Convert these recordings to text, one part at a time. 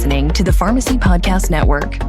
listening to the Pharmacy Podcast Network.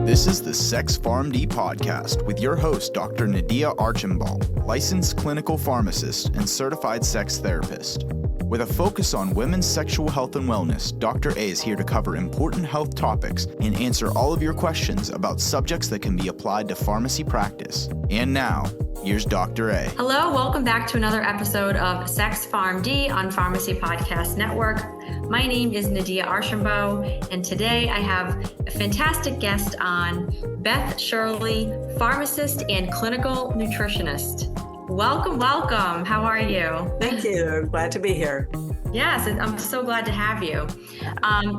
This is the SexPharmD podcast with your host, Dr. Nadia Archambault, licensed clinical pharmacist and certified sex therapist. With a focus on women's sexual health and wellness, Dr. A is here to cover important health topics and answer all of your questions about subjects that can be applied to pharmacy practice. And now, here's Dr. A. Hello, welcome back to another episode of SexPharmD on Pharmacy Podcast Network. My name is Nadia Archambault, and today I have a fantastic guest on, Beth Shirley, pharmacist and clinical nutritionist. Welcome, welcome. How are you? Thank you. Glad to be here. Yes, I'm so glad to have you.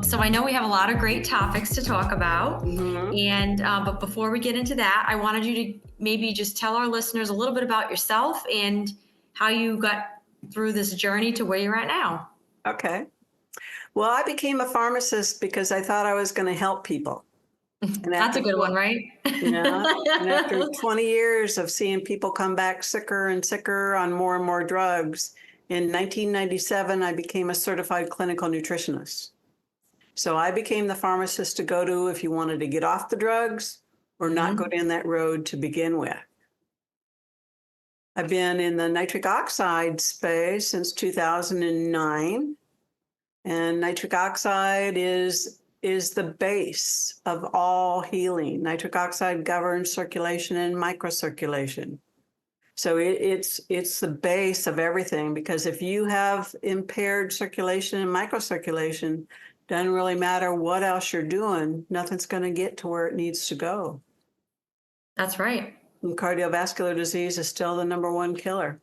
So I know we have a lot of great topics to talk about, but before we get into that, I wanted you to maybe just tell our listeners a little bit about yourself and how you got through this journey to where you're at now. Okay. Well, I became a pharmacist because I thought I was going to help people. And That's a good one, right? And after 20 years of seeing people come back sicker and sicker on more and more drugs, in 1997, I became a certified clinical nutritionist. So I became the pharmacist to go to if you wanted to get off the drugs or not go down that road to begin with. I've been in the nitric oxide space since 2009. And nitric oxide is the base of all healing. Nitric oxide governs circulation and microcirculation. So it's the base of everything, because if you have impaired circulation and microcirculation, doesn't really matter what else you're doing, nothing's going to get to where it needs to go. That's right. And cardiovascular disease is still the number one killer.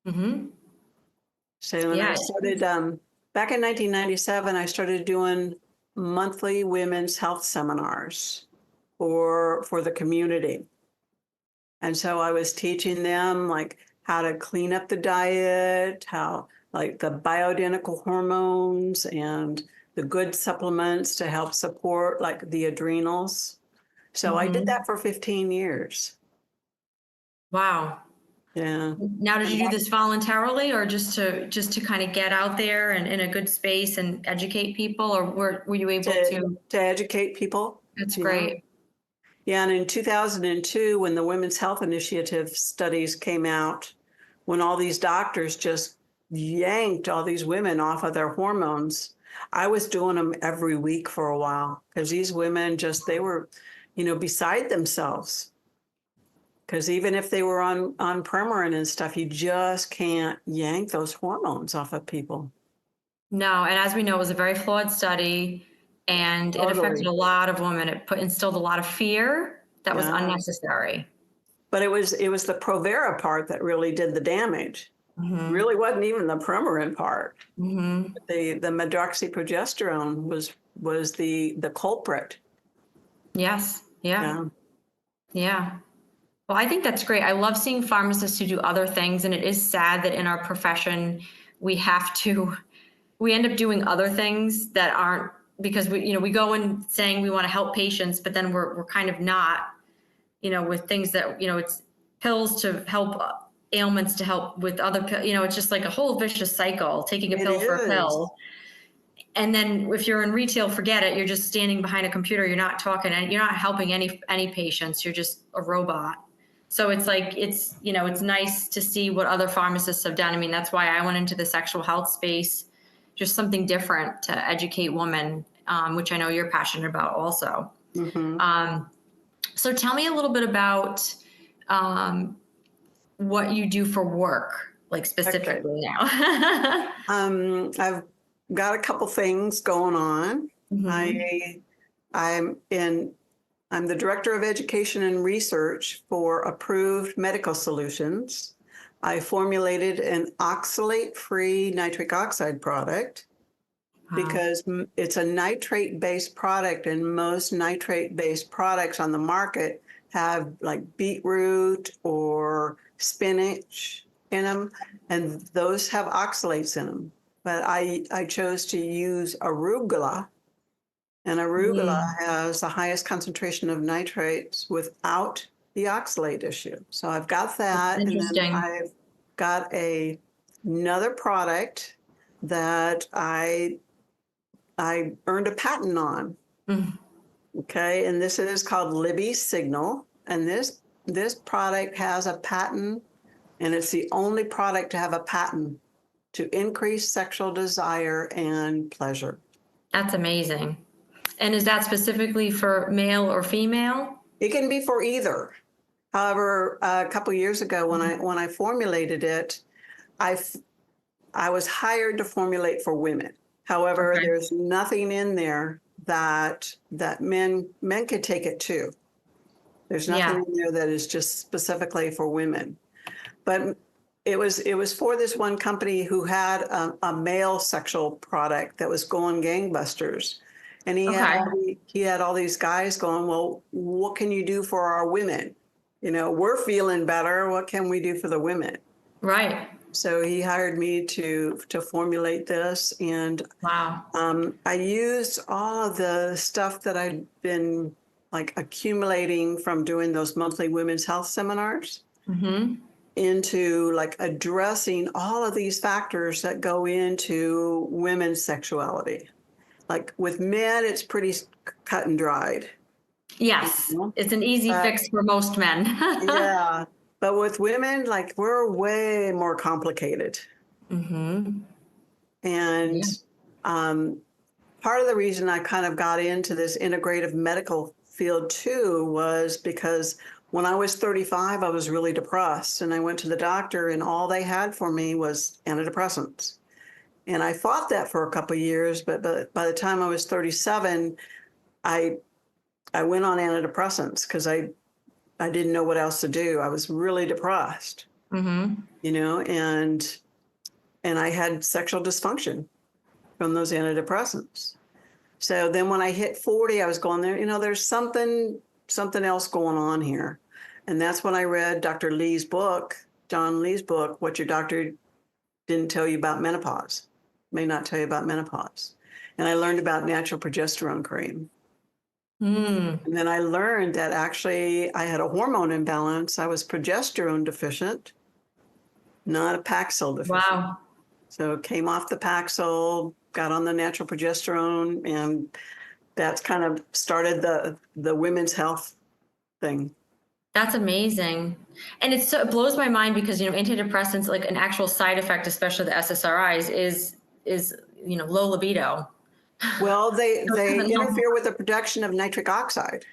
So when I started, back in 1997, I started doing monthly women's health seminars for the community. And so I was teaching them like how to clean up the diet, how like the bioidentical hormones and the good supplements to help support like the adrenals. So I did that for 15 years. Wow. Yeah. Now, did you do this voluntarily or just to kind of get out there and in a good space and educate people, or were you able to educate people? That's great. Yeah, and in 2002, when the Women's Health Initiative studies came out, when all these doctors just yanked all these women off of their hormones, I was doing them every week for a while, because these women they were, beside themselves. Because even if they were on Premarin and stuff, you just can't yank those hormones off of people. No, and as we know, it was a very flawed study, and it affected a lot of women. It instilled a lot of fear that was unnecessary. But it was the Provera part that really did the damage. Really wasn't even the Premarin part. The medroxyprogesterone was the culprit. Yes. Yeah. Well, I think that's great. I love seeing pharmacists who do other things, and it is sad that in our profession we end up doing other things that aren't, because we go in saying we want to help patients, but then we're kind of not, with things that, it's pills to help ailments to help with other, it's just like a whole vicious cycle, taking a pill for a pill. And then if you're in retail, forget it. You're just standing behind a computer. You're not talking, and you're not helping any patients. You're just a robot. So it's like, it's nice to see what other pharmacists have done. I mean, that's why I went into the sexual health space, just something different to educate women, which I know you're passionate about also. So tell me a little bit about what you do for work, like specifically now. I've got a couple things going on. I'm the Director of Education and Research for Approved Medical Solutions. I formulated an oxalate-free nitric oxide product because it's a nitrate-based product, and most nitrate-based products on the market have like beetroot or spinach in them, and those have oxalates in them. but I chose to use arugula, and arugula has the highest concentration of nitrates without the oxalate issue. So I've got that, and then Interesting. I've got another product that I earned a patent on. Okay, and this is called Libby Signal, and this product has a patent, and it's the only product to have a patent to increase sexual desire and pleasure. That's amazing. And is that specifically for male or female? It can be for either. However, a couple years ago when I formulated it, I was hired to formulate for women. However, Okay. there's nothing in there that men could take it too. There's nothing in there that is just specifically for women. But it was for this one company who had a male sexual product that was going gangbusters. And he had all these guys going, well, what can you do for our women? You know, we're feeling better. What can we do for the women? Right. So he hired me to formulate this, and Wow. I used all of the stuff that I'd been like accumulating from doing those monthly women's health seminars into like addressing all of these factors that go into women's sexuality. Like with men, it's pretty cut and dried. Yes. It's an easy fix for most men. Yeah. But with women, like we're way more complicated. And part of the reason I kind of got into this integrative medical field too was because when I was 35, I was really depressed, and I went to the doctor, and all they had for me was antidepressants. And I fought that for a couple of years, but by the time I was 37, I went on antidepressants because I didn't know what else to do. I was really depressed, you know, and I had sexual dysfunction from those antidepressants. So then when I hit 40, I was going there, you know, there's something else going on here. And that's when I read Dr. Lee's book, John Lee's book, What Your Doctor Didn't Tell You About Menopause, May Not Tell You About Menopause. And I learned about natural progesterone cream. And then I learned that actually I had a hormone imbalance. I was progesterone deficient, not a Paxil deficient. Wow. So came off the Paxil, got on the natural progesterone, and that's kind of started the women's health thing. That's amazing. And it blows my mind because, you know, antidepressants, like an actual side effect, especially the SSRIs, is, you know, low libido. Well, they interfere with the production of nitric oxide.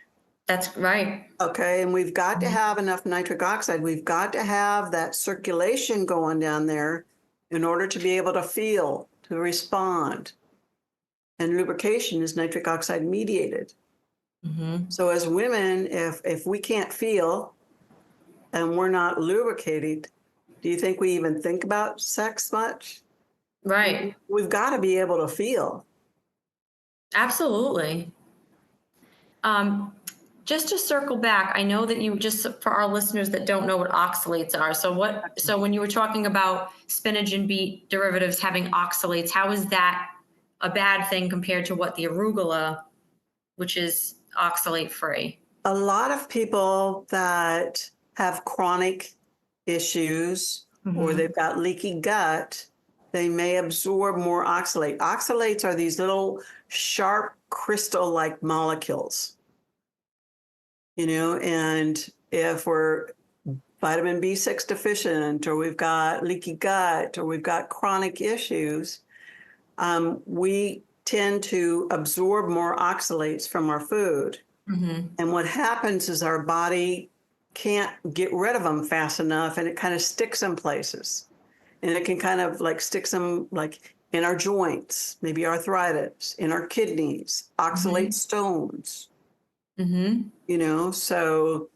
That's right. Okay, and we've got to have enough nitric oxide. We've got to have that circulation going down there in order to be able to feel, to respond. And lubrication is nitric oxide mediated. So as women, if we can't feel and we're not lubricated, do you think we even think about sex much? Right. We've got to be able to feel. Absolutely. Just to circle back, I know that you just, for our listeners that don't know what oxalates are. So when you were talking about spinach and beet derivatives having oxalates, how is that a bad thing compared to what the arugula, which is oxalate free? A lot of people that have chronic issues or they've got leaky gut, they may absorb more oxalate. Oxalates are these little sharp crystal-like molecules, you know, and if we're vitamin B6 deficient, or we've got leaky gut, or we've got chronic issues, we tend to absorb more oxalates from our food. And what happens is our body can't get rid of them fast enough, and it kind of sticks in places. And it can kind of like stick them like in our joints, maybe arthritis, in our kidneys, oxalate stones. You know, so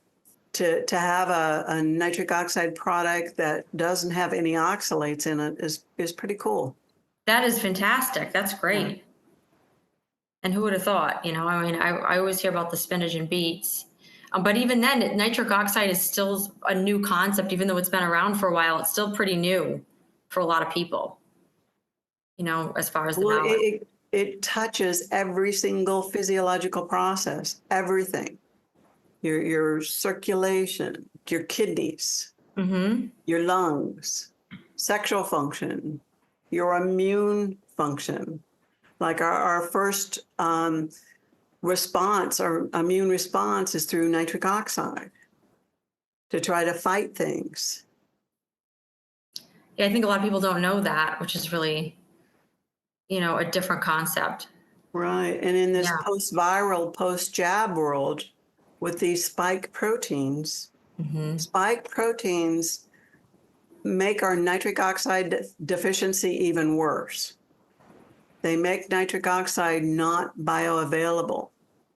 to have a nitric oxide product that doesn't have any oxalates in it is pretty cool. That is fantastic. That's great. Yeah. And who would have thought, you know, I mean, I always hear about the spinach and beets, but even then nitric oxide is still a new concept, even though it's been around for a while. It's still pretty new for a lot of people. as far as the Well, knowledge. it touches every single physiological process, everything. Your circulation, your kidneys, your lungs, sexual function, your immune function. Like our first response, our immune response is through nitric oxide to try to fight things. Yeah, I think a lot of people don't know that, which is really, a different concept. Right. And in this Yeah. post-viral, post-jab world with these spike proteins make our nitric oxide deficiency even worse. They make nitric oxide not bioavailable.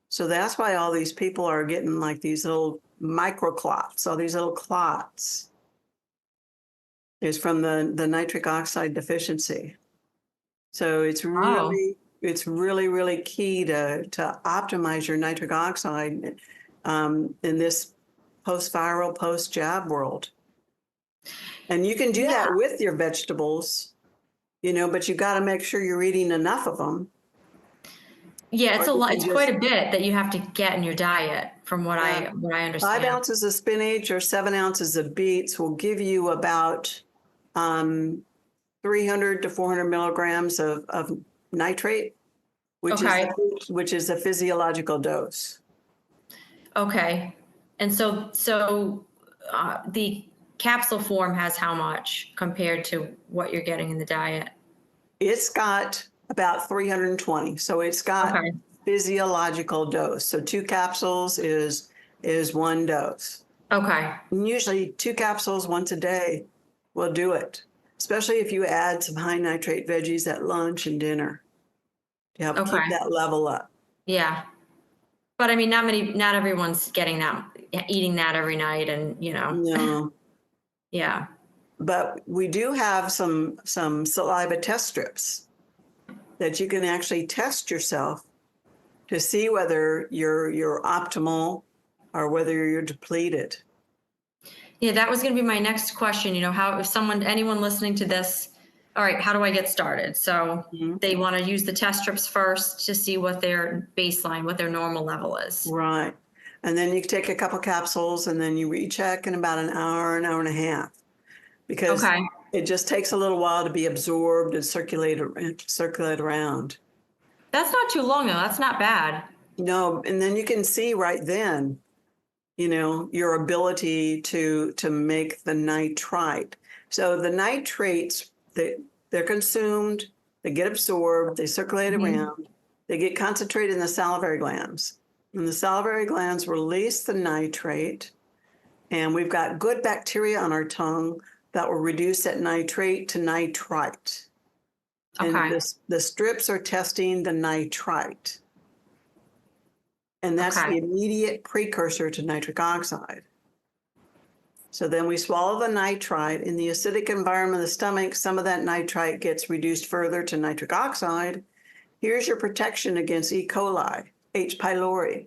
So that's why all these people are getting like these little microclots, all these little clots is from the nitric oxide deficiency. So it's really, really key to optimize your nitric oxide in this post-viral, post-jab world. And you can do that with your vegetables, but you got to make sure you're eating enough of them. Yeah, it's a lot. It's quite a bit that you have to get in your diet, from what I understand. 5 ounces of spinach or 7 ounces of beets will give you about 300 to 400 milligrams of nitrate, which is a physiological dose. Okay, and so the capsule form has how much compared to what you're getting in the diet? It's got about 320, so it's got physiological dose. So 2 capsules is 1 dose. Okay. And usually 2 capsules once a day will do it, especially if you add some high nitrate veggies at lunch and dinner to help keep that level up. Yeah. But I mean, not everyone's getting that, eating that every night, and No. Yeah. But we do have some saliva test strips that you can actually test yourself to see whether you're optimal or whether you're depleted. Yeah, that was going to be my next question. How, if anyone listening to this, all right, how do I get started? So they want to use the test strips first to see what their baseline, what their normal level is. Right. And then you take a couple capsules and then you recheck in about an hour and a half, because it just takes a little while to be absorbed and circulate around. That's not too long though. That's not bad. No, and then you can see right then, your ability to make the nitrite. So the nitrates, they're consumed, they get absorbed, they circulate around, they get concentrated in the salivary glands. And the salivary glands release the nitrate, and we've got good bacteria on our tongue that will reduce that nitrate to nitrite. And the strips are testing the nitrite. And that's the immediate precursor to nitric oxide. So then we swallow the nitrite. In the acidic environment of the stomach, some of that nitrite gets reduced further to nitric oxide. Here's your protection against E. coli, H. pylori.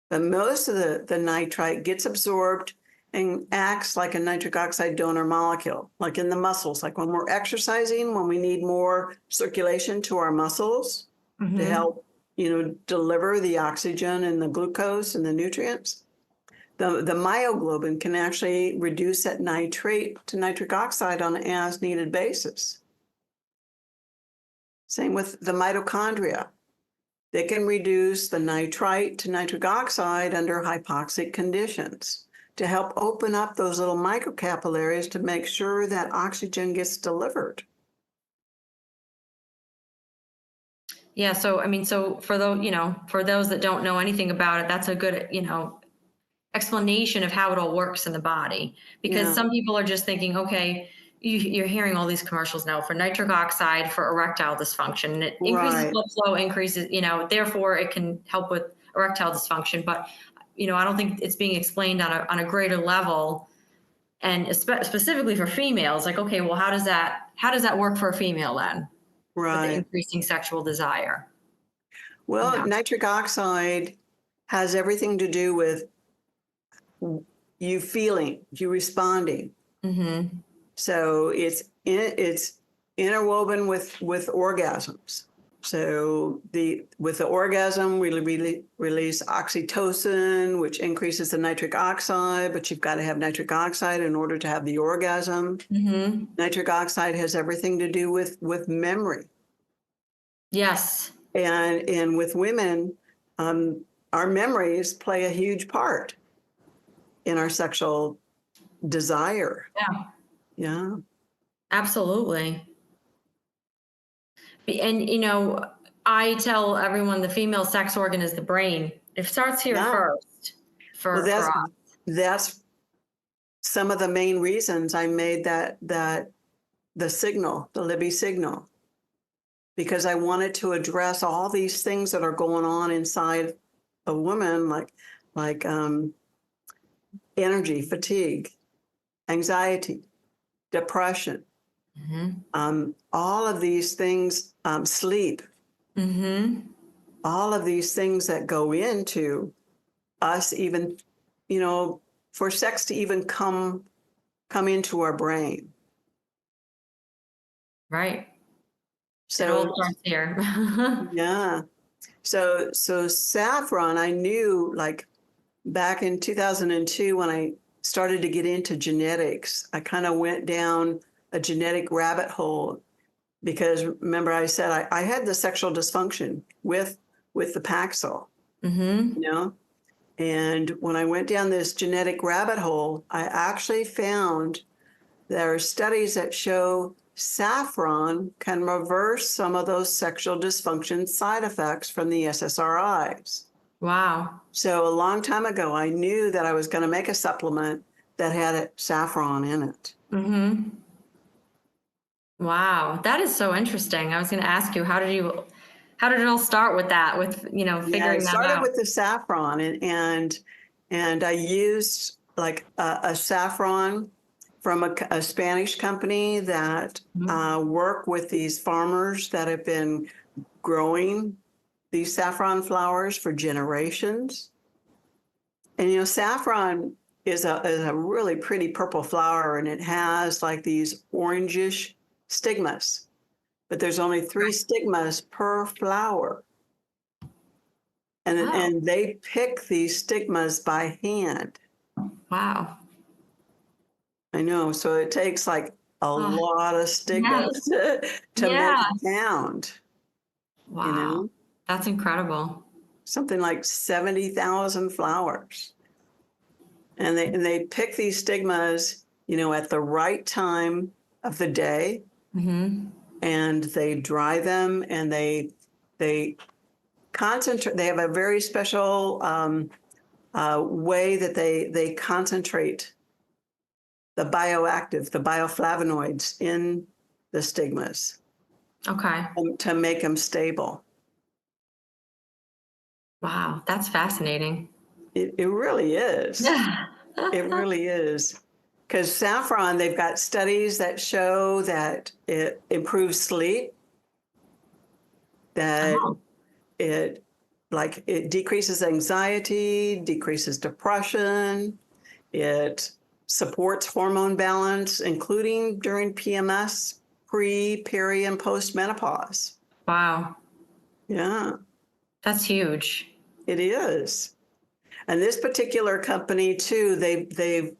But most of the nitrite gets absorbed and acts like a nitric oxide donor molecule, like in the muscles. Like when we're exercising, when we need more circulation to our muscles to help deliver the oxygen and the glucose and the nutrients. The myoglobin can actually reduce that nitrate to nitric oxide on an as-needed basis. Same with the mitochondria. They can reduce the nitrite to nitric oxide under hypoxic conditions to help open up those little microcapillaries to make sure that oxygen gets delivered. Yeah. So, I mean, for those that don't know anything about it, that's a good, explanation of how it all works in the body, because some people are just thinking, okay, you're hearing all these commercials now for nitric oxide for erectile dysfunction, and it increases blood flow, increases, therefore it can help with erectile dysfunction. But, I don't think it's being explained on a greater level, and specifically for females, like, okay, well, how does that work for a female then? With the increasing sexual desire. Well, nitric oxide has everything to do with you feeling, you responding. So it's interwoven with orgasms. So with the orgasm, we release oxytocin, which increases the nitric oxide, but you've got to have nitric oxide in order to have the orgasm. Mm-hmm. Nitric oxide has everything to do with memory. Yes. And with women, our memories play a huge part in our sexual desire. Yeah. Yeah. Absolutely. And, I tell everyone the female sex organ is the brain. It starts here Yeah. first for us. That's some of the main reasons I made that the signal, the Libby signal, because I wanted to address all these things that are going on inside a woman, like energy, fatigue, anxiety, depression, all of these things, sleep, all of these things that go into us, even, for sex to even come into our brain. Right. So it all starts here. yeah. So saffron, I knew, like, back in 2002 when I started to get into genetics, I kind of went down a genetic rabbit hole because, remember, I said I had the sexual dysfunction with the Paxil, and when I went down this genetic rabbit hole, I actually found there are studies that show saffron can reverse some of those sexual dysfunction side effects from the SSRIs. Wow. So a long time ago, I knew that I was going to make a supplement that had saffron in it. Wow. That is so interesting. I was going to ask you, how did it all start with that, with, figuring Yeah, I that started out? with the saffron, and I used like a saffron from a Spanish company that work with these farmers that have been growing these saffron flowers for generations. And saffron is a really pretty purple flower, and it has like these orangish stigmas, but there's only 3 stigmas per flower. And they pick these stigmas by hand. Wow. I know. So it takes like a lot of stigmas to make a sound. Wow. That's incredible. Something like 70,000 flowers. And they pick these stigmas, at the right time of the day. And they dry them, and they concentrate. They have a very special way that they concentrate the bioflavonoids in the stigmas. Okay. To make them stable. Wow. That's fascinating. It really is. It really is. Because saffron, they've got studies that show that it improves sleep, that it decreases anxiety, decreases depression, it supports hormone balance, including during PMS, pre, peri, and post-menopause. Wow. Yeah. That's huge. It is. And this particular company, too, they've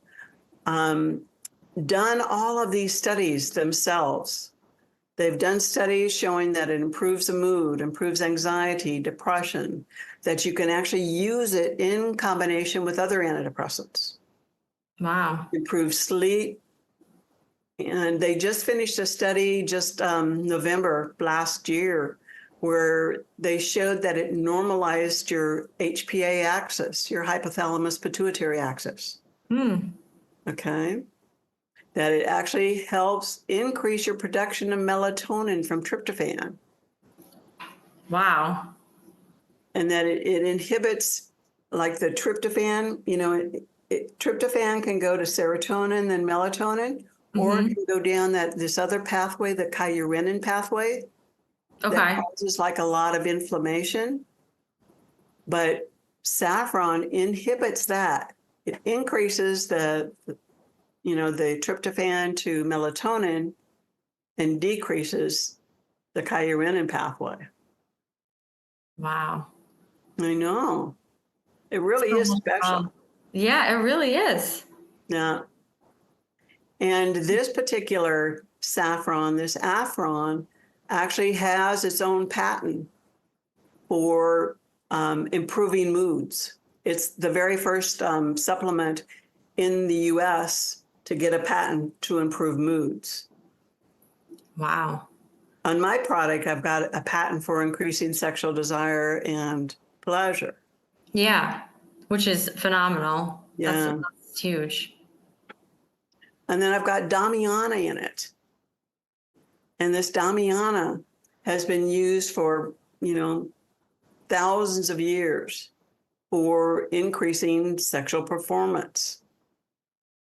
done all of these studies themselves. They've done studies showing that it improves the mood, improves anxiety, depression, that you can actually use it in combination with other antidepressants. Wow. Improves sleep. And they just finished a study November last year where they showed that it normalized your HPA axis, your hypothalamus pituitary axis. Okay. That it actually helps increase your production of melatonin from tryptophan. Wow. And that it inhibits, like the tryptophan, tryptophan can go to serotonin, then melatonin, or it can go down this other pathway, the kyurenin pathway. Okay. That causes like a lot of inflammation. But saffron inhibits that. It increases the tryptophan to melatonin, and decreases the chirorenin pathway. Wow. I know. It really is special. Yeah, it really is. Yeah. And this particular saffron, this Affron, actually has its own patent for improving moods. It's the very first supplement in the US to get a patent to improve moods. Wow. On my product, I've got a patent for increasing sexual desire and pleasure. Yeah, which is phenomenal. Yeah. That's huge. And then I've got Damiana in it. And this Damiana has been used for, thousands of years for increasing sexual performance.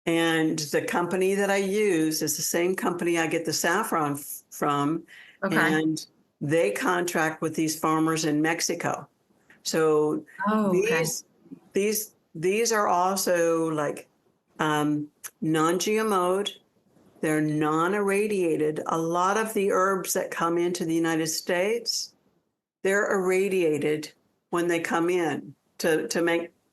And the company that I use is the same company I get the saffron from. Okay. And they contract with these farmers in Mexico. So okay. these are also like non-GMO'd. They're non-irradiated. A lot of the herbs that come into the United States, they're irradiated when they come in to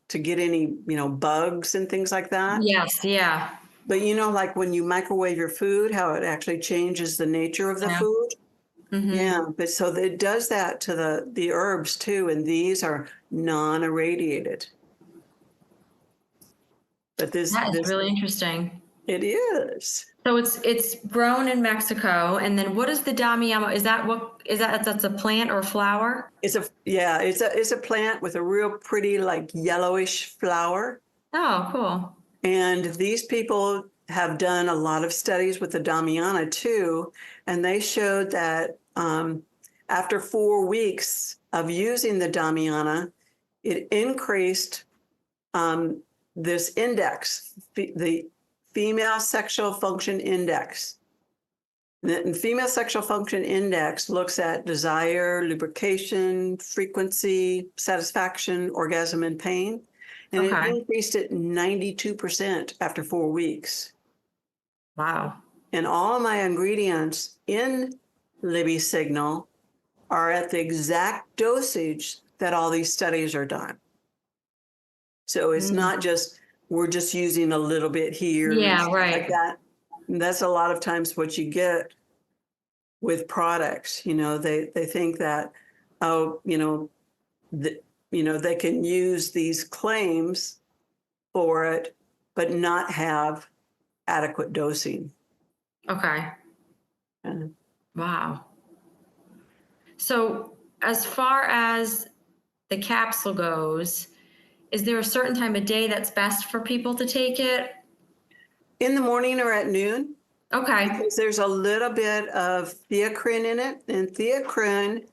get any, bugs and things like that. Yes, yeah. But like when you microwave your food, how it actually changes the nature of the Yeah. food. Mm-hmm. Yeah, but so it does that to the herbs too, and these are non-irradiated. But That is really interesting. It is. So it's grown in Mexico, and then what is the Damiana? That's a plant or a flower? It's a plant with a real pretty like yellowish flower. Oh, cool. And these people have done a lot of studies with the Damiana too, and they showed that after 4 weeks of using the Damiana, it increased this index, the female sexual function index. The female sexual function index looks at desire, lubrication, frequency, satisfaction, orgasm, and pain. And it increased it 92% after 4 weeks. Wow. And all of my ingredients in Libby Signal are at the exact dosage that all these studies are done. So it's not just, we're just using a little bit here. Yeah, right. Like that. And that's a lot of times what you get with products. They think that, they can use these claims for it, but not have adequate dosing. Okay. Yeah. Wow. So as far as the capsule goes, is there a certain time of day that's best for people to take it? In the morning or at noon. Okay. Because there's a little bit of theacrine in it. And theacrine,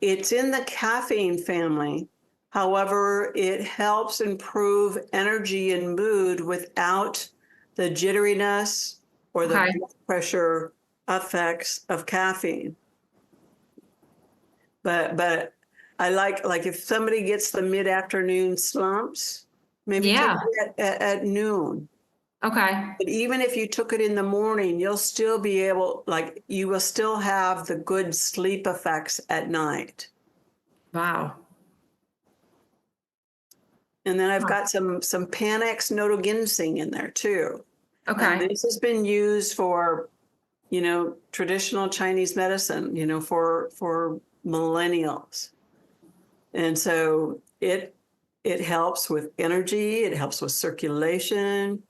it's in the caffeine family. However, it helps improve energy and mood without the jitteriness or the blood pressure effects of caffeine. But I like if somebody gets the mid-afternoon slumps, maybe take it at noon. Okay. But even if you took it in the morning, you'll still be able, you will still have the good sleep effects at night. Wow. And then I've got some Panax notoginseng in there too. Okay. And this has been used for, traditional Chinese medicine, for millennials. And so it helps with energy, it helps with circulation,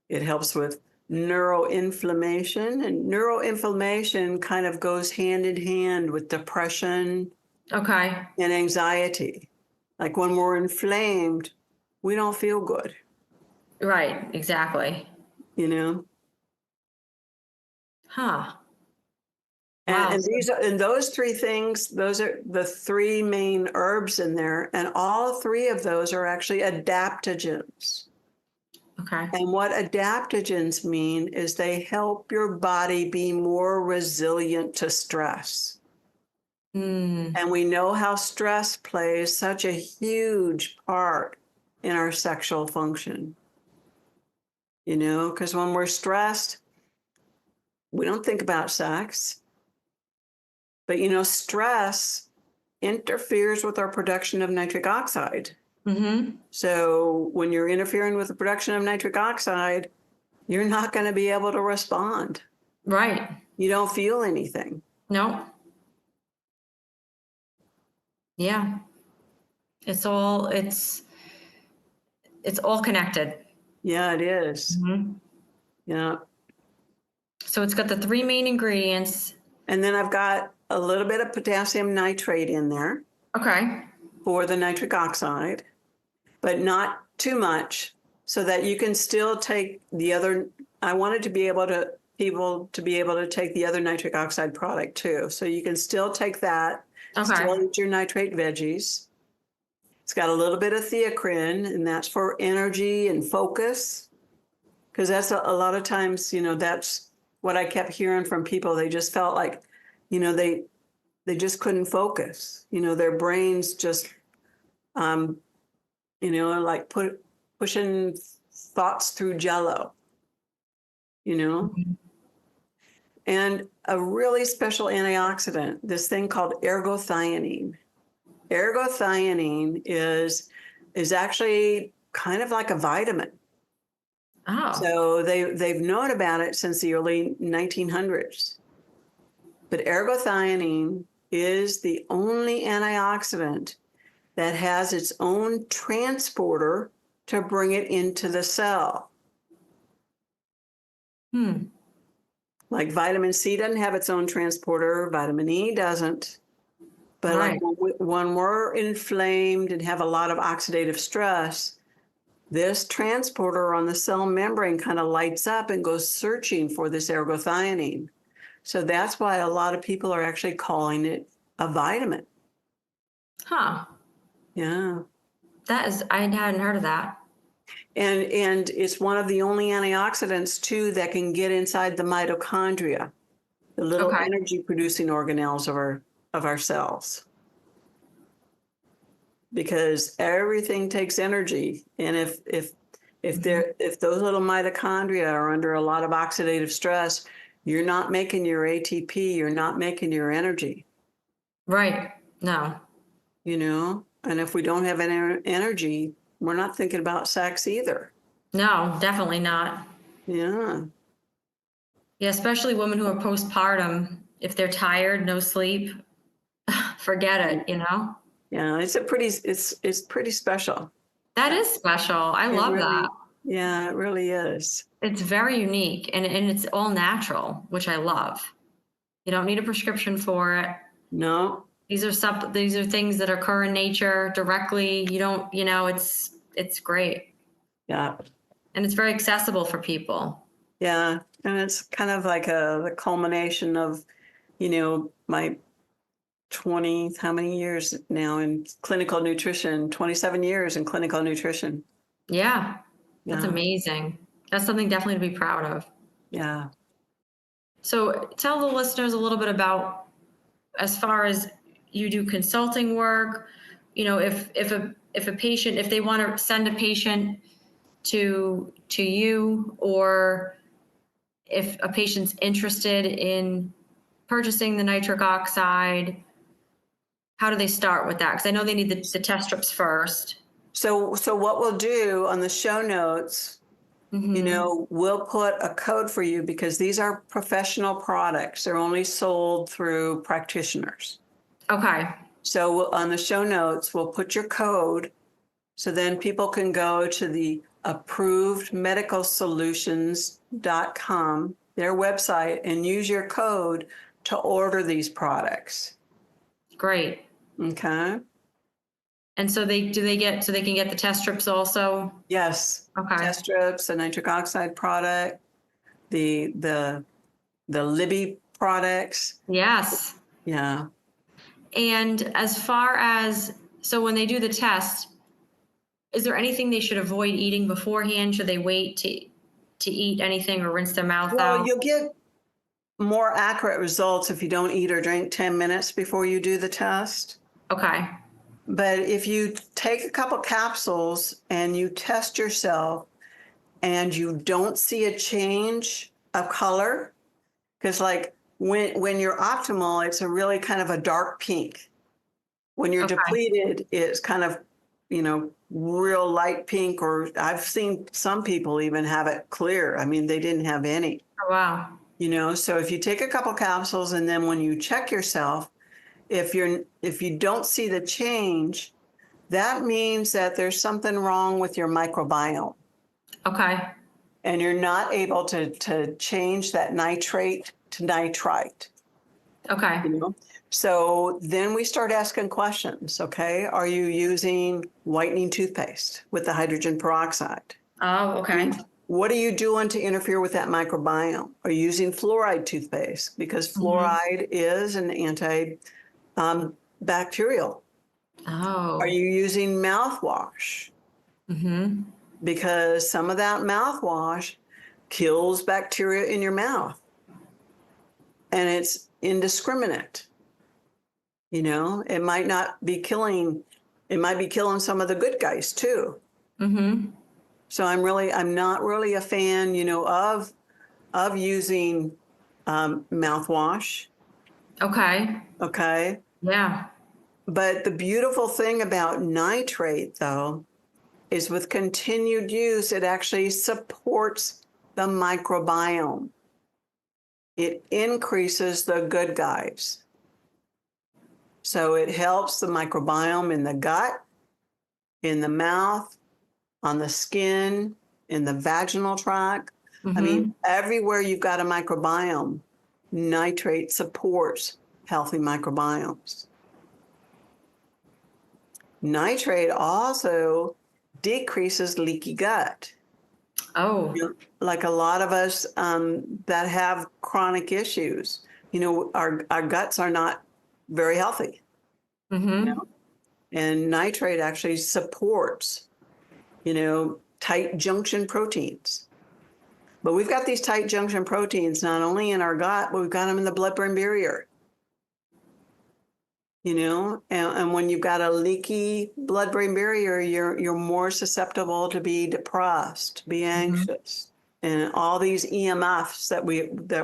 it helps with neuroinflammation, and neuroinflammation kind of goes hand in hand with depression and anxiety. Like when we're inflamed, we don't feel good. Right, exactly. Huh. And those three things, those are the three main herbs in there, and all three of those are actually adaptogens. Okay. And what adaptogens mean is they help your body be more resilient to stress. And we know how stress plays such a huge part in our sexual function. Because when we're stressed, we don't think about sex. But, stress interferes with our production of nitric oxide. Mm-hmm. So when you're interfering with the production of nitric oxide, you're not going to be able to respond. Right. You don't feel anything. No. Yeah. It's all connected. Yeah, it is. Mm-hmm. Yeah. So it's got the 3 main ingredients. And then I've got a little bit of potassium nitrate in there Okay. for the nitric oxide, but not too much so that you can still take the other. I wanted to be able to people to be able to take the other nitric oxide product too. So you can still take that, Okay. still eat your nitrate veggies. It's got a little bit of theocrine, and that's for energy and focus. Because that's a lot of times, that's what I kept hearing from people. They just felt like, they just couldn't focus. Their brains just, like pushing thoughts through jello, Mm-hmm. And a really special antioxidant, this thing called ergothioneine. Ergothioneine is actually kind of like a vitamin. Oh. So they've known about it since the early 1900s. But ergothioneine is the only antioxidant that has its own transporter to bring it into the cell. Like vitamin C doesn't have its own transporter, vitamin E doesn't. But Right. like when we're inflamed and have a lot of oxidative stress, this transporter on the cell membrane kind of lights up and goes searching for this ergothioneine. So that's why a lot of people are actually calling it a vitamin. Huh. Yeah. I hadn't heard of that. And it's one of the only antioxidants too that can get inside the mitochondria, the little Okay. energy producing organelles of our cells. Because everything takes energy. And if those little mitochondria are under a lot of oxidative stress, you're not making your ATP, you're not making your energy. Right. No. And if we don't have energy, we're not thinking about sex either. No, definitely not. Yeah. Yeah, especially women who are postpartum. If they're tired, no sleep, forget it, Yeah, it's pretty special. That is special. I love that. Yeah, it really is. It's very unique and it's all natural, which I love. You don't need a prescription for it. No. These are things that occur in nature directly. You don't, it's great. Yeah. And it's very accessible for people. Yeah. And it's kind of like the culmination of, my 20, how many years now in clinical nutrition, 27 years in clinical nutrition. Yeah. That's Yeah. amazing. That's something definitely to be proud of. Yeah. So tell the listeners a little bit about, as far as you do consulting work, if a patient, if they want to send a patient to you, or if a patient's interested in purchasing the nitric oxide, how do they start with that? Because I know they need the test strips first. So what we'll do on the show notes, we'll put a code for you because these are professional products. They're only sold through practitioners. Okay. So on the show notes, we'll put your code so then people can go to the approvedmedicalsolutions.com, their website, and use your code to order these products. Great. Okay. And so they can get the test strips also? Yes. Okay. Test strips, the nitric oxide product, the Libby products. Yes. Yeah. And as far as, so when they do the test, is there anything they should avoid eating beforehand? Should they wait to eat anything or rinse their mouth out? Well, you'll get more accurate results if you don't eat or drink 10 minutes before you do the test. Okay. But if you take a couple capsules and you test yourself and you don't see a change of color, Because like when you're optimal, it's a really kind of a dark pink. When you're Okay. depleted, it's kind of, real light pink, or I've seen some people even have it clear. I mean, they didn't have any, Oh, wow. so if you take a couple capsules and then when you check yourself, if you don't see the change, that means that there's something wrong with your microbiome. Okay. And you're not able to change that nitrate to nitrite. Okay. So then we start asking questions. Okay, are you using whitening toothpaste with the hydrogen peroxide? Oh, okay. What are you doing to interfere with that microbiome? Are you using fluoride toothpaste? Because fluoride is an antibacterial. Oh. Are you using mouthwash? Mm-hmm. Because some of that mouthwash kills bacteria in your mouth. And it's indiscriminate. It might not be killing, it might be killing some of the good guys too. Mm-hmm. So I'm not really a fan, of using mouthwash. Okay. Okay. Yeah. But the beautiful thing about nitrate, though, is with continued use, it actually supports the microbiome. It increases the good guys. So it helps the microbiome in the gut, in the mouth, on the skin, in the vaginal tract. I mean, everywhere you've got a microbiome, nitrate supports healthy microbiomes. Nitrate also decreases leaky gut. Oh. Like a lot of us that have chronic issues, our guts are not very healthy. Mm-hmm. And nitrate actually supports, tight junction proteins. But we've got these tight junction proteins not only in our gut, but we've got them in the blood-brain barrier. And when you've got a leaky blood-brain barrier, you're more susceptible to be depressed, be anxious, and all these EMFs that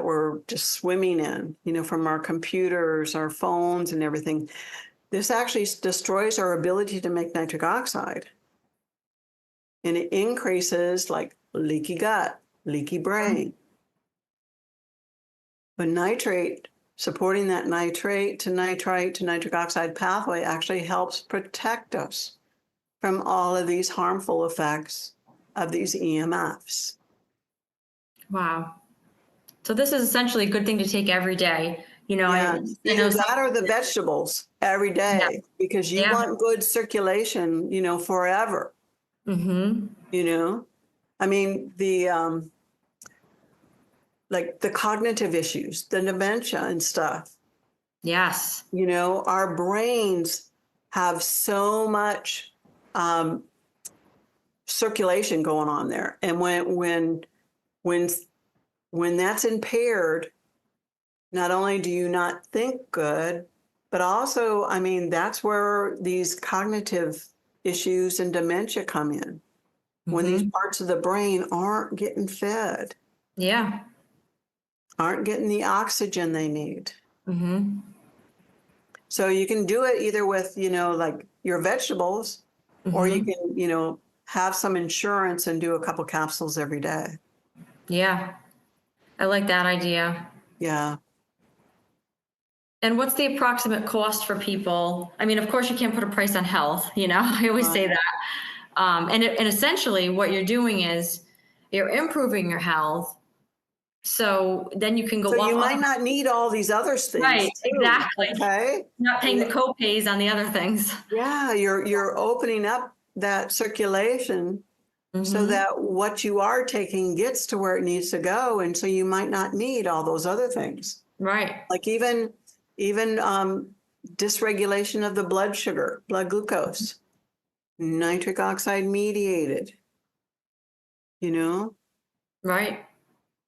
we're just swimming in, from our computers, our phones, and everything. This actually destroys our ability to make nitric oxide, and it increases like leaky gut, leaky brain. But nitrate, supporting that nitrate to nitrite to nitric oxide pathway actually helps protect us from all of these harmful effects of these EMFs. Wow. So this is essentially a good thing to take every day. I Either know some, that or the vegetables every day, because you want good circulation, forever. Mm-hmm. I mean, like the cognitive issues, the dementia and stuff. Yes. Our brains have so much circulation going on there, and when that's impaired, not only do you not think good, but also, I mean, that's where these cognitive issues and dementia come in. When these parts of the brain aren't getting fed, Yeah. aren't getting the oxygen they need. Mm-hmm. So you can do it either with, like your vegetables, or you can, have some insurance and do a couple capsules every day. Yeah. I like that idea. Yeah. And what's the approximate cost for people? I mean, of course, you can't put a price on health. I always say that. And essentially, what you're doing is you're improving your health. So then you can go So off. you might not need all these other things. Right, too, exactly. Okay. Not paying the co-pays on the other things. Yeah, you're opening up that circulation so that what you are taking gets to where it needs to go, and so you might not need all those other things. Right. Like even dysregulation of the blood sugar, blood glucose, nitric oxide mediated. Right.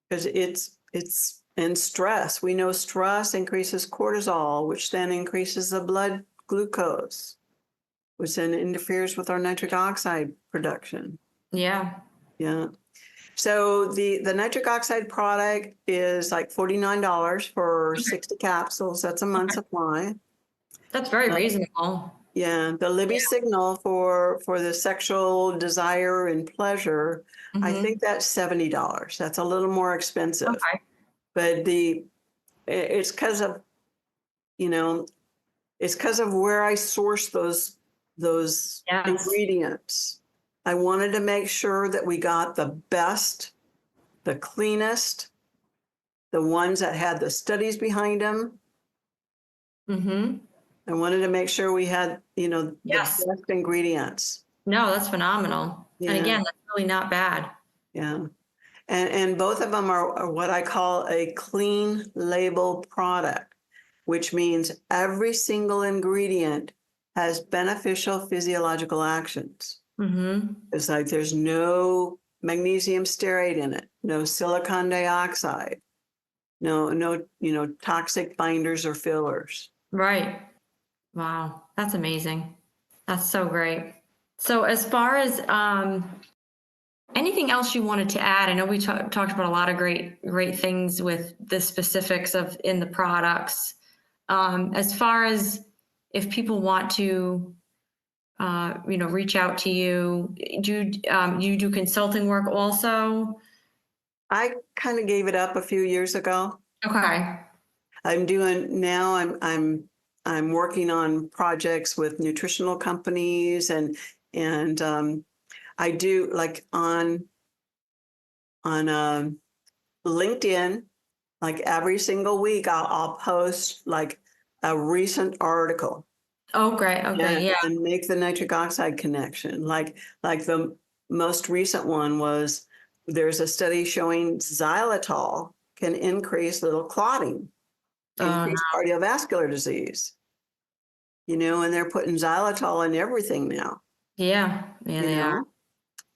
Because it's and stress. We know stress increases cortisol, which then increases the blood glucose, which then interferes with our nitric oxide production. Yeah. Yeah. So the nitric oxide product is like $49 for 60 capsules. That's a month supply. That's very reasonable. Yeah, the Libby signal for the sexual desire and pleasure, I think that's $70. That's a little more expensive. Okay. But it's because of, it's because of where I source those Yes. ingredients. I wanted to make sure that we got the best, the cleanest, the ones that had the studies behind them. I wanted to make sure we had, the Yes. best ingredients. No, that's phenomenal. Yeah. And again, that's really not bad. Yeah. And both of them are what I call a clean label product, which means every single ingredient has beneficial physiological actions. It's like there's no magnesium stearate in it, no silicon dioxide, no toxic binders or fillers. Right. Wow. That's amazing. That's so great. So as far as anything else you wanted to add? I know we talked about a lot of great things with the specifics of in the products. As far as if people want to, reach out to you, do you do consulting work also? I kind of gave it up a few years ago. Okay. I'm working on projects with nutritional companies and I do like on LinkedIn, like every single week I'll post like a recent article. Oh, great. Okay. Yeah. And make the nitric oxide connection. Like the most recent one was there's a study showing xylitol can increase little clotting, increase cardiovascular disease. And they're putting xylitol in everything now. Yeah. Yeah, they are.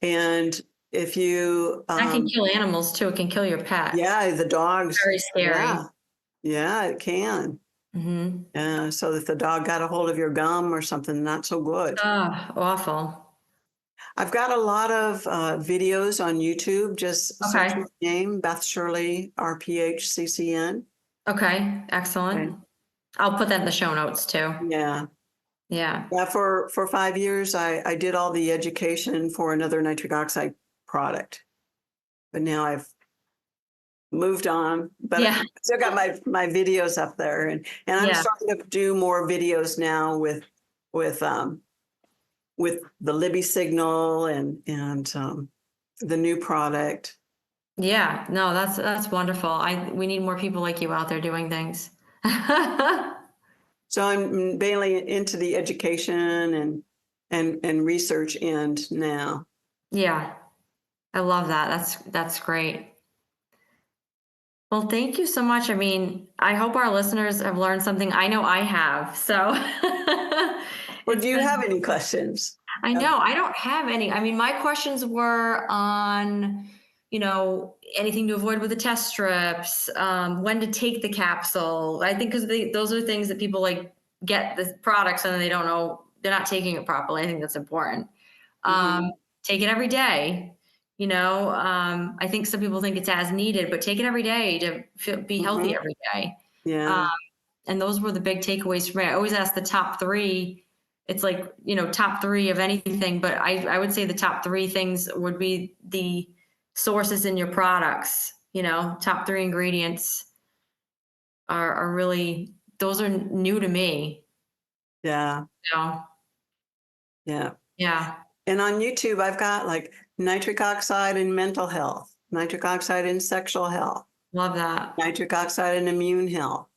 And if you that can kill animals too. It can kill your pet. Yeah, the dogs. Very scary. Yeah, it can. So if the dog got a hold of your gum or something, not so good. Oh, awful. I've got a lot of videos on YouTube. Just search my name, Beth Shirley, RPh CCN. Okay, excellent. I'll put that in the show notes too. Yeah. Yeah. Yeah. For 5 years, I did all the education for another nitric oxide product, but now I've moved on. But I still got my videos up there, and I'm starting to do more videos now with the Libby signal and the new product. Yeah, no, that's wonderful. We need more people like you out there doing things. So I'm mainly into the education and research end now. Yeah, I love that. That's great. Well, thank you so much. I mean, I hope our listeners have learned something. I know I have. So, well, do you have any questions? I know I don't have any. I mean, my questions were on, anything to avoid with the test strips, when to take the capsule. I think because those are things that people get the products and then they don't know, they're not taking it properly. I think that's important. Take it every day. I think some people think it's as needed, but take it every day to be healthy every day. Yeah. And those were the big takeaways for me. I always ask the top 3. It's like, top 3 of anything, but I would say the top 3 things would be the sources in your products. Top 3 ingredients are really, those are new to me. Yeah. Yeah. And on YouTube, I've got like nitric oxide in mental health, nitric oxide in sexual health. Love that. Nitric oxide in immune health.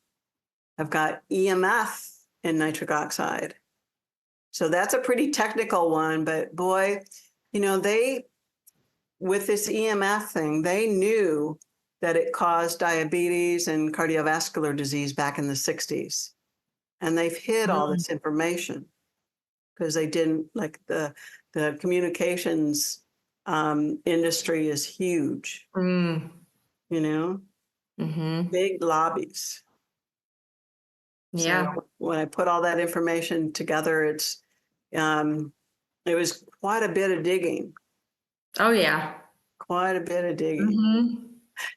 I've got EMF in nitric oxide. So that's a pretty technical one, but boy, with this EMF thing, they knew that it caused diabetes and cardiovascular disease back in the 60s. And they've hid all this information because they didn't, like the communications industry is huge, big lobbies. Yeah. So when I put all that information together, it was quite a bit of digging. Oh yeah. quite a bit of digging. Mm-hmm.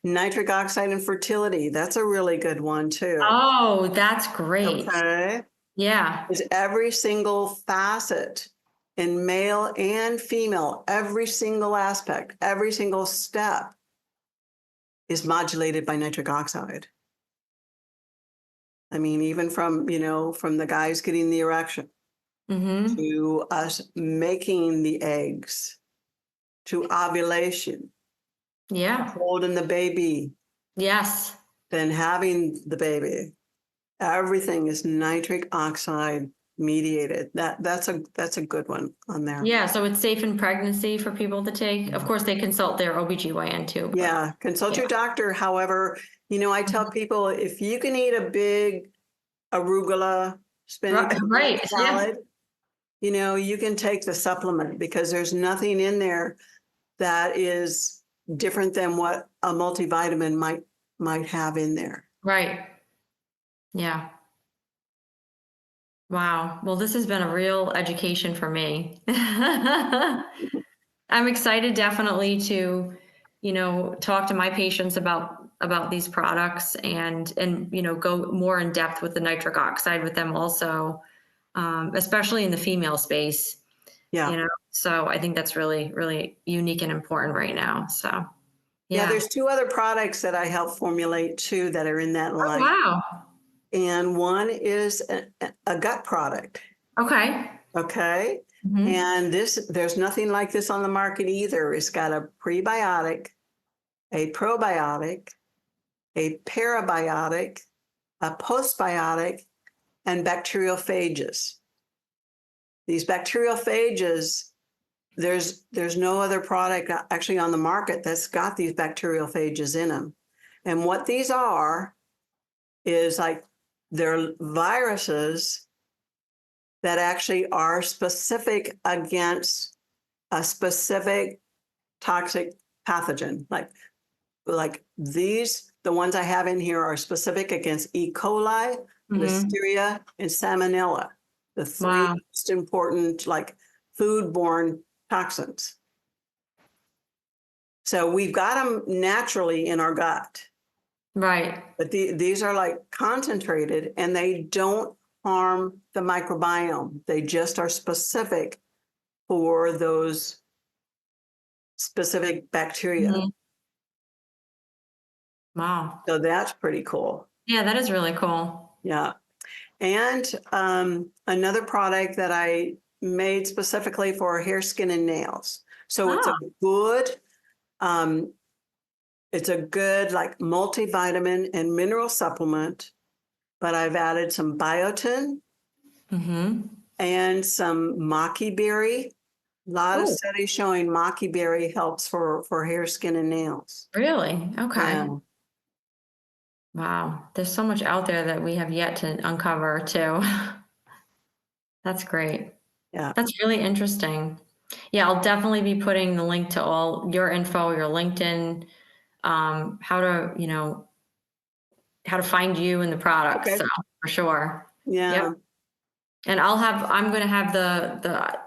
Nitric oxide and fertility. That's a really good one too. Oh, that's great. Okay. Yeah. Is every single facet in male and female, every single aspect, every single step is modulated by nitric oxide. I mean, even from, from the guys getting the erection Mm-hmm. to us making the eggs, to ovulation, Yeah. holding the baby, Yes. then having the baby. Everything is nitric oxide mediated. That's a good one on there. Yeah. So it's safe in pregnancy for people to take. Of course, they consult their OBGYN too. But Yeah, consult your doctor. However, I tell people if you can eat a big arugula spinach Right. salad, you can take the supplement because there's nothing in there that is different than what a multivitamin might have in there. Right. Yeah. Wow. Well, this has been a real education for me. I'm excited definitely to, talk to my patients about these products and go more in depth with the nitric oxide with them also, especially in the female space. Yeah. So I think that's really, really unique and important right now. So Yeah, yeah. there's 2 other products that I help formulate too that are in that Oh, line. wow. And one is a gut product. Okay. Okay. Mhm. And there's nothing like this on the market either. It's got a prebiotic, a probiotic, a parabiotic, a postbiotic, and bacteriophages. These bacteriophages, there's no other product actually on the market that's got these bacteriophages in them. And what these are is like they're viruses that actually are specific against a specific toxic pathogen. Like these, the ones I have in here are specific against E. coli, Mhm. Listeria, and Salmonella, the 3 Wow. most important foodborne toxins. So we've got them naturally in our gut, Right. but these are concentrated and they don't harm the microbiome. They just are specific for those specific bacteria. Mhm. Wow. So that's pretty cool. Yeah, that is really cool. Yeah. And another product that I made specifically for hair, skin, and nails. So it's a good multivitamin and mineral supplement, but I've added some biotin Mm-hmm. and some maki berry. A lot of Oh. studies showing maki berry helps for hair, skin, and nails. Really? Okay. Yeah. Wow. There's so much out there that we have yet to uncover too. That's great. Yeah. That's really interesting. Yeah, I'll definitely be putting the link to all your info, your LinkedIn, how to find you and the products. Okay. So for sure. Yeah. Yep. And I'm going to have the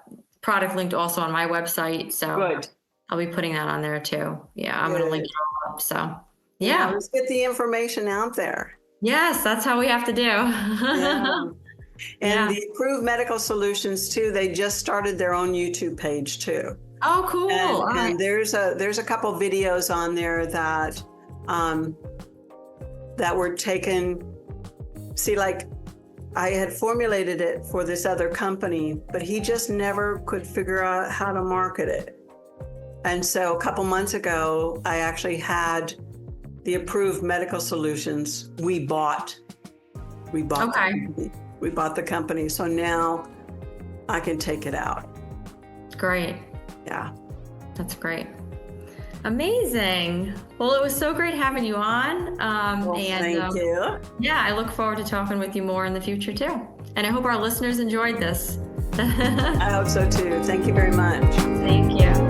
product linked also on my website. So Good. I'll be putting that on there too. Yeah. I'm going to link it all up. So yeah. Let's get the information out there. Yes, that's how we have to do. Yeah. And Yeah. the Approved Medical Solutions too, they just started their own YouTube page too. Oh, cool. All And right. there's a couple videos on there that were taken. See, I had formulated it for this other company, but he just never could figure out how to market it. And so a couple months ago, I actually had the Approved Medical Solutions. We bought. Okay. We bought the company. So now I can take it out. Great. Yeah. That's great. Amazing. Well, it was so great having you on. Thank you. Yeah, I look forward to talking with you more in the future too. And I hope our listeners enjoyed this. I hope so too. Thank you very much. Thank you.